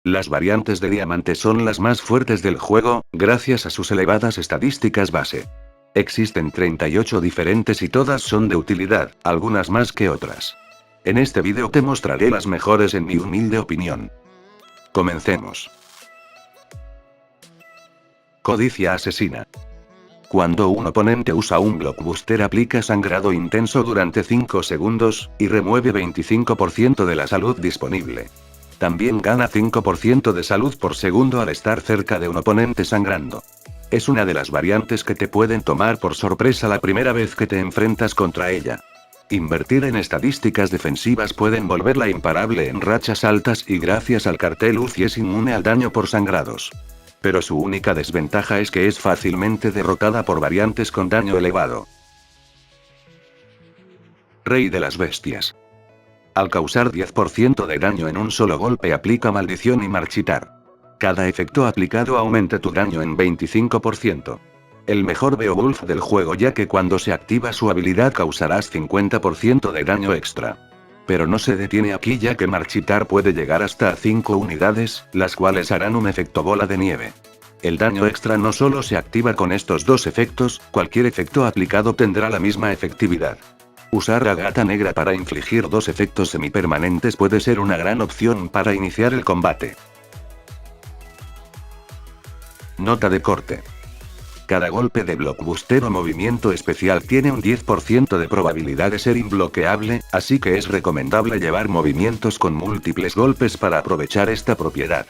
Las variantes de diamante son las más fuertes del juego, gracias a sus elevadas estadísticas base. Existen 38 diferentes y todas son de utilidad, algunas más que otras. En este vídeo te mostraré las mejores en mi humilde opinión. Comencemos. Codicia asesina. Cuando un oponente usa un blockbuster aplica sangrado intenso durante 5 segundos, y remueve 25% de la salud disponible. También gana 5% de salud por segundo al estar cerca de un oponente sangrando. Es una de las variantes que te pueden tomar por sorpresa la primera vez que te enfrentas contra ella. Invertir en estadísticas defensivas pueden volverla imparable en rachas altas y gracias al cartel UCI es inmune al daño por sangrados. Pero su única desventaja es que es fácilmente derrotada por variantes con daño elevado. Rey de las bestias. Al causar 10% de daño en un solo golpe aplica maldición y marchitar. Cada efecto aplicado aumenta tu daño en 25%. El mejor Beowulf del juego ya que cuando se activa su habilidad causarás 50% de daño extra. Pero no se detiene aquí ya que marchitar puede llegar hasta 5 unidades, las cuales harán un efecto bola de nieve. El daño extra no solo se activa con estos dos efectos, cualquier efecto aplicado tendrá la misma efectividad. Usar a Gata Negra para infligir dos efectos semipermanentes puede ser una gran opción para iniciar el combate. Nota de corte. Cada golpe de blockbuster o movimiento especial tiene un 10% de probabilidad de ser imbloqueable, así que es recomendable llevar movimientos con múltiples golpes para aprovechar esta propiedad.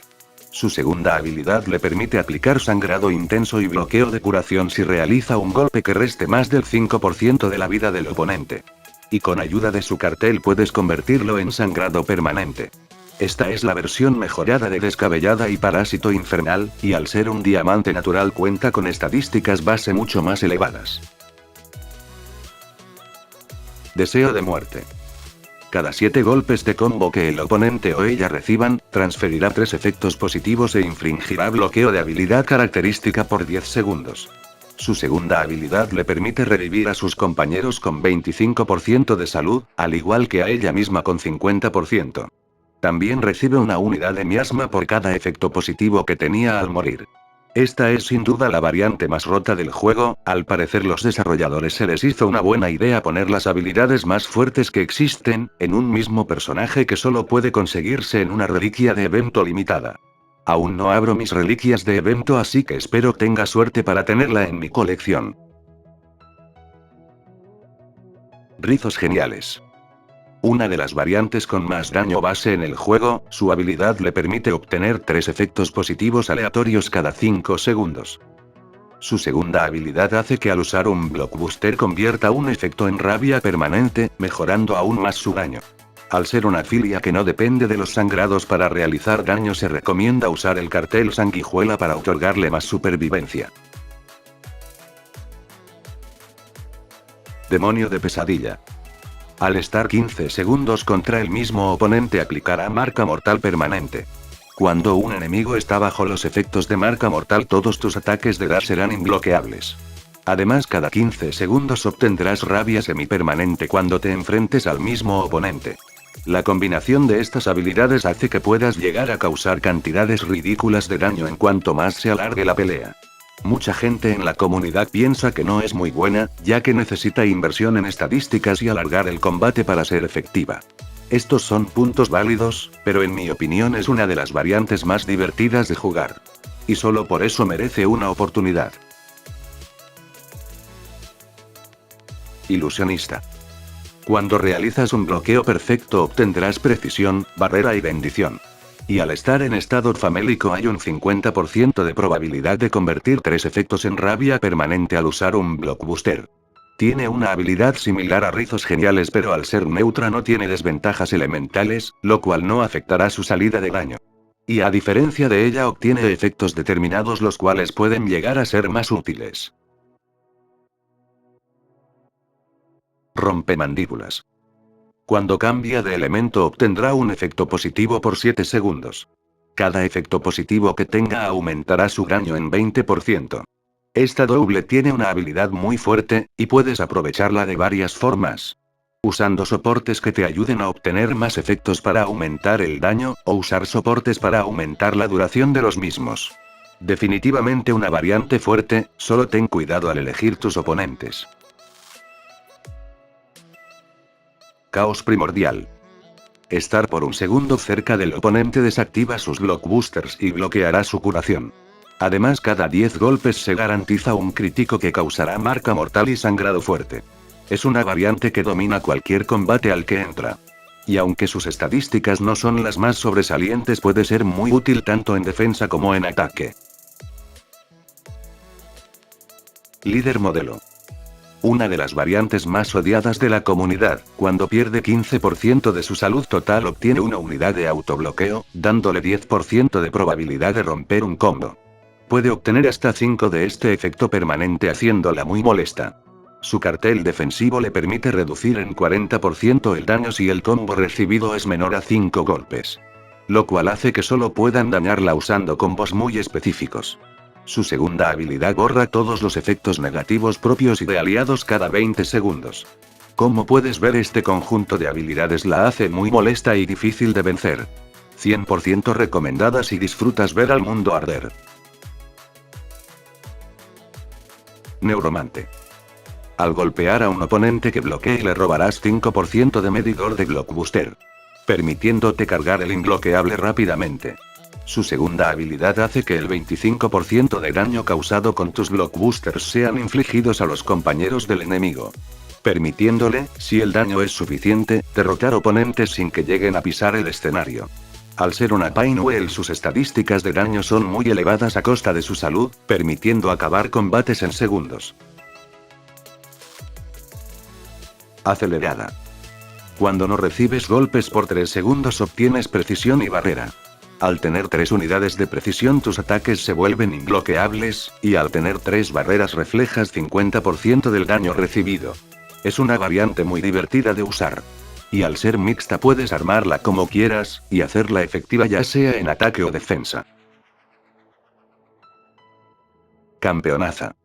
Su segunda habilidad le permite aplicar sangrado intenso y bloqueo de curación si realiza un golpe que reste más del 5% de la vida del oponente. Y con ayuda de su cartel puedes convertirlo en sangrado permanente. Esta es la versión mejorada de Descabellada y Parásito Infernal, y al ser un diamante natural cuenta con estadísticas base mucho más elevadas. Deseo de muerte. Cada 7 golpes de combo que el oponente o ella reciban, transferirá 3 efectos positivos e infringirá bloqueo de habilidad característica por 10 segundos. Su segunda habilidad le permite revivir a sus compañeros con 25% de salud, al igual que a ella misma con 50%. También recibe una unidad de miasma por cada efecto positivo que tenía al morir. Esta es sin duda la variante más rota del juego, al parecer los desarrolladores se les hizo una buena idea poner las habilidades más fuertes que existen, en un mismo personaje que solo puede conseguirse en una reliquia de evento limitada. Aún no abro mis reliquias de evento así que espero tenga suerte para tenerla en mi colección. Rizos geniales. Una de las variantes con más daño base en el juego, su habilidad le permite obtener 3 efectos positivos aleatorios cada 5 segundos. Su segunda habilidad hace que al usar un blockbuster convierta un efecto en rabia permanente, mejorando aún más su daño. Al ser una filia que no depende de los sangrados para realizar daño se recomienda usar el cartel Sanguijuela para otorgarle más supervivencia. Demonio de pesadilla. Al estar 15 segundos contra el mismo oponente aplicará marca mortal permanente. Cuando un enemigo está bajo los efectos de marca mortal todos tus ataques de gas serán imbloqueables. Además cada 15 segundos obtendrás rabia semipermanente cuando te enfrentes al mismo oponente. La combinación de estas habilidades hace que puedas llegar a causar cantidades ridículas de daño en cuanto más se alargue la pelea. Mucha gente en la comunidad piensa que no es muy buena, ya que necesita inversión en estadísticas y alargar el combate para ser efectiva. Estos son puntos válidos, pero en mi opinión es una de las variantes más divertidas de jugar. Y solo por eso merece una oportunidad. Ilusionista. Cuando realizas un bloqueo perfecto obtendrás precisión, barrera y bendición. Y al estar en estado famélico hay un 50% de probabilidad de convertir 3 efectos en rabia permanente al usar un blockbuster. Tiene una habilidad similar a Rizos Geniales pero al ser neutra no tiene desventajas elementales, lo cual no afectará su salida de daño. Y a diferencia de ella obtiene efectos determinados los cuales pueden llegar a ser más útiles. Rompemandíbulas. Cuando cambia de elemento obtendrá un efecto positivo por 7 segundos. Cada efecto positivo que tenga aumentará su daño en 20%. Esta doble tiene una habilidad muy fuerte, y puedes aprovecharla de varias formas. usando soportes que te ayuden a obtener más efectos para aumentar el daño, o usar soportes para aumentar la duración de los mismos. Definitivamente una variante fuerte, solo ten cuidado al elegir tus oponentes. Caos primordial. Estar por un segundo cerca del oponente desactiva sus blockbusters y bloqueará su curación. Además, cada 10 golpes se garantiza un crítico que causará marca mortal y sangrado fuerte. Es una variante que domina cualquier combate al que entra. Y aunque sus estadísticas no son las más sobresalientes, puede ser muy útil tanto en defensa como en ataque. Líder modelo. Una de las variantes más odiadas de la comunidad, cuando pierde 15% de su salud total obtiene una unidad de autobloqueo, dándole 10% de probabilidad de romper un combo. Puede obtener hasta 5 de este efecto permanente haciéndola muy molesta. Su cartel defensivo le permite reducir en 40% el daño si el combo recibido es menor a 5 golpes. Lo cual hace que solo puedan dañarla usando combos muy específicos. Su segunda habilidad borra todos los efectos negativos propios y de aliados cada 20 segundos. Como puedes ver, este conjunto de habilidades la hace muy molesta y difícil de vencer. 100% recomendada si disfrutas ver al mundo arder. Neuromante. Al golpear a un oponente que bloquee le robarás 5% de medidor de blockbuster, permitiéndote cargar el imbloqueable rápidamente. Su segunda habilidad hace que el 25% de daño causado con tus blockbusters sean infligidos a los compañeros del enemigo, permitiéndole, si el daño es suficiente, derrotar oponentes sin que lleguen a pisar el escenario. Al ser una Pain Wheel, sus estadísticas de daño son muy elevadas a costa de su salud, permitiendo acabar combates en segundos. Acelerada. Cuando no recibes golpes por 3 segundos obtienes precisión y barrera. Al tener 3 unidades de precisión tus ataques se vuelven imbloqueables, y al tener 3 barreras reflejas 50% del daño recibido. Es una variante muy divertida de usar. Y al ser mixta puedes armarla como quieras, y hacerla efectiva ya sea en ataque o defensa. Campeonaza.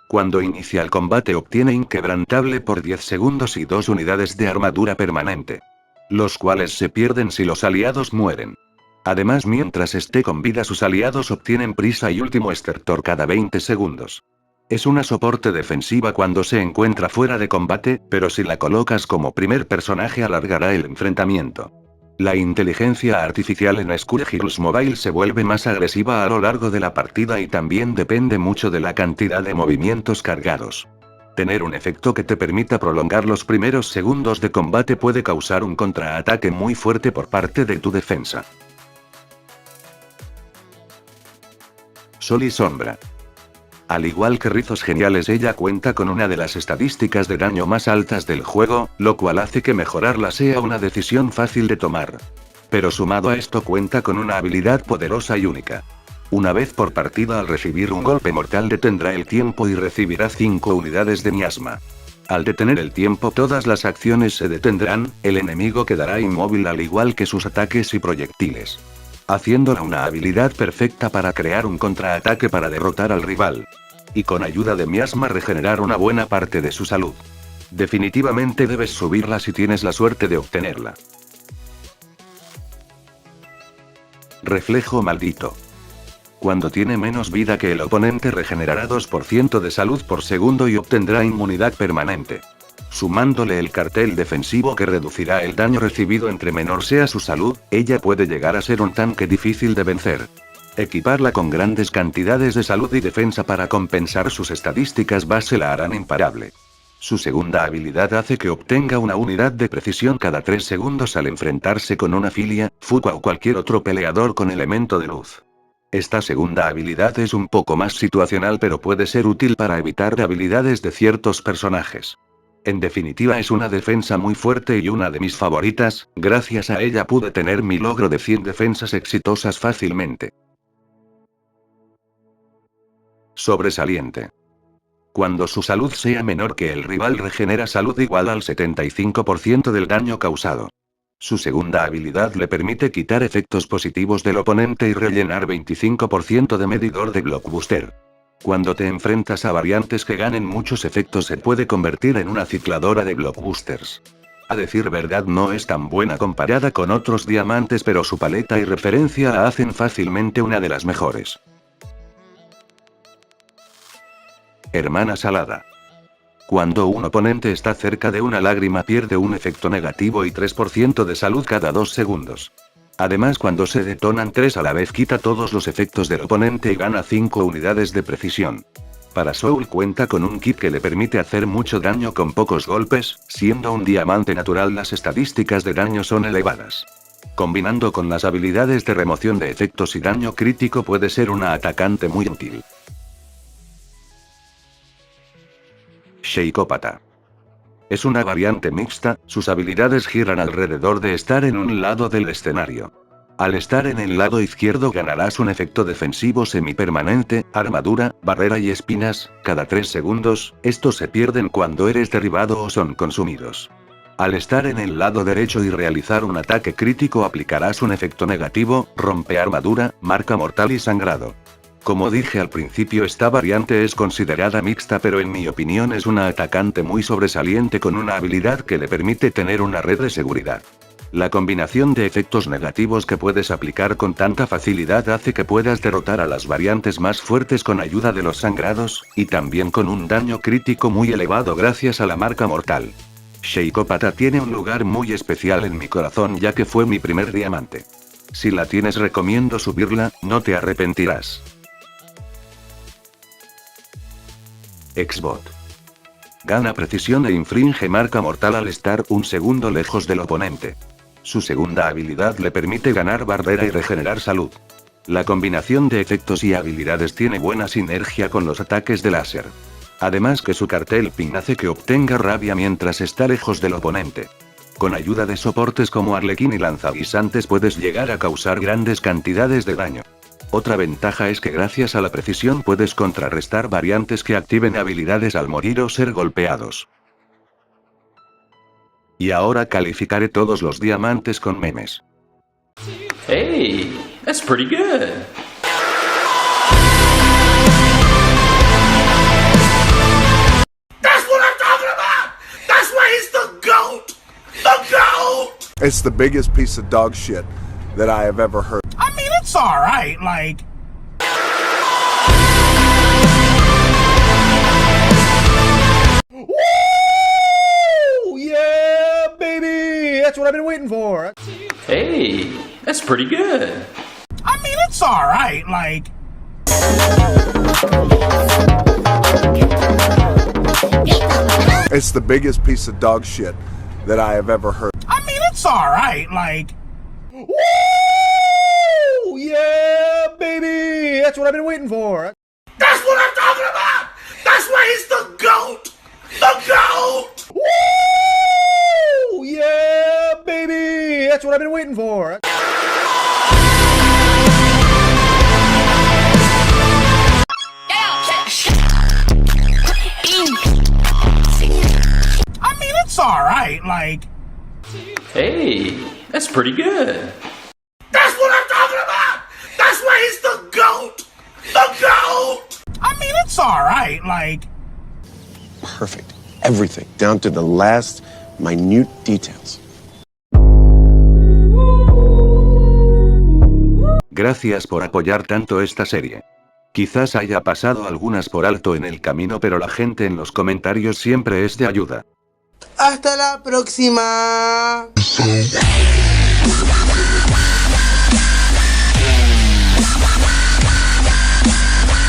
Cuando inicia el combate obtiene inquebrantable por 10 segundos y 2 unidades de armadura permanente, los cuales se pierden si los aliados mueren. Además, mientras esté con vida sus aliados obtienen prisa y último estertor cada 20 segundos. Es una soporte defensiva cuando se encuentra fuera de combate, pero si la colocas como primer personaje alargará el enfrentamiento. La inteligencia artificial en Skull Heroes Mobile se vuelve más agresiva a lo largo de la partida y también depende mucho de la cantidad de movimientos cargados. Tener un efecto que te permita prolongar los primeros segundos de combate puede causar un contraataque muy fuerte por parte de tu defensa. Sol y sombra. Al igual que rizos geniales, ella cuenta con una de las estadísticas de daño más altas del juego, lo cual hace que mejorarla sea una decisión fácil de tomar. Pero sumado a esto cuenta con una habilidad poderosa y única. Una vez por partida, al recibir un golpe mortal detendrá el tiempo y recibirá 5 unidades de miasma. Al detener el tiempo todas las acciones se detendrán, el enemigo quedará inmóvil al igual que sus ataques y proyectiles, haciéndola una habilidad perfecta para crear un contraataque para derrotar al rival. Y con ayuda de miasma regenerar una buena parte de su salud. Definitivamente debes subirla si tienes la suerte de obtenerla. Reflejo maldito. Cuando tiene menos vida que el oponente regenerará 2% de salud por segundo y obtendrá inmunidad permanente. Sumándole el cartel defensivo que reducirá el daño recibido entre menor sea su salud, ella puede llegar a ser un tanque difícil de vencer. Equiparla con grandes cantidades de salud y defensa para compensar sus estadísticas base la harán imparable. Su segunda habilidad hace que obtenga una unidad de precisión cada 3 segundos al enfrentarse con una Filia, Fuqua o cualquier otro peleador con elemento de luz. Esta segunda habilidad es un poco más situacional, pero puede ser útil para evitar habilidades de ciertos personajes. En definitiva, es una defensa muy fuerte y una de mis favoritas, gracias a ella pude tener mi logro de 100 defensas exitosas fácilmente. Sobresaliente. Cuando su salud sea menor que el rival regenera salud igual al 75% del daño causado. Su segunda habilidad le permite quitar efectos positivos del oponente y rellenar 25% de medidor de blockbuster. Cuando te enfrentas a variantes que ganen muchos efectos se puede convertir en una cicladora de blockbusters. A decir verdad no es tan buena comparada con otros diamantes, pero su paleta y referencia la hacen fácilmente una de las mejores. Hermana salada. Cuando un oponente está cerca de una lágrima pierde un efecto negativo y 3% de salud cada 2 segundos. Además, cuando se detonan 3 a la vez quita todos los efectos del oponente y gana 5 unidades de precisión. Para Soul cuenta con un kit que le permite hacer mucho daño con pocos golpes, siendo un diamante natural las estadísticas de daño son elevadas. Combinando con las habilidades de remoción de efectos y daño crítico puede ser una atacante muy útil. Sheikópata. Es una variante mixta, sus habilidades giran alrededor de estar en un lado del escenario. Al estar en el lado izquierdo ganarás un efecto defensivo semipermanente, armadura, barrera y espinas, cada 3 segundos, estos se pierden cuando eres derribado o son consumidos. Al estar en el lado derecho y realizar un ataque crítico aplicarás un efecto negativo, rompe armadura, marca mortal y sangrado. Como dije al principio, esta variante es considerada mixta, pero en mi opinión es una atacante muy sobresaliente con una habilidad que le permite tener una red de seguridad. La combinación de efectos negativos que puedes aplicar con tanta facilidad hace que puedas derrotar a las variantes más fuertes con ayuda de los sangrados, y también con un daño crítico muy elevado gracias a la marca mortal. Sheikópata tiene un lugar muy especial en mi corazón ya que fue mi primer diamante. Si la tienes recomiendo subirla, no te arrepentirás. Xbot. Gana precisión e infringe marca mortal al estar un segundo lejos del oponente. Su segunda habilidad le permite ganar barrera y regenerar salud. La combinación de efectos y habilidades tiene buena sinergia con los ataques de láser. Además que su cartel ping hace que obtenga rabia mientras está lejos del oponente. Con ayuda de soportes como Arlequín y lanzaguisantes puedes llegar a causar grandes cantidades de daño. Otra ventaja es que gracias a la precisión puedes contrarrestar variantes que activen habilidades al morir o ser golpeados. Y ahora calificaré todos los diamantes con memes. Hey, that's pretty good. That's what I'm talking about! That's why he's the GOAT! The GOAT! It's the biggest piece of dog shit that I have ever heard. I mean, it's alright, like... Woo! Yeah, baby! That's what I've been waiting for. Hey, that's pretty good. I mean, it's alright, like... It's the biggest piece of dog shit that I have ever heard. I mean, it's alright, like... Woo! Yeah, baby! That's what I've been waiting for. That's what I'm talking about! That's why he's the GOAT! The GOAT! Woo! Yeah, baby! That's what I've been waiting for. I mean, it's alright, like... Hey, that's pretty good. That's what I'm talking about! That's why he's the GOAT! The GOAT! I mean, it's alright, like... Perfect. Everything, down to the last minute details. Gracias por apoyar tanto esta serie. Quizás haya pasado algunas por alto en el camino, pero la gente en los comentarios siempre es de ayuda. Hasta la próxima.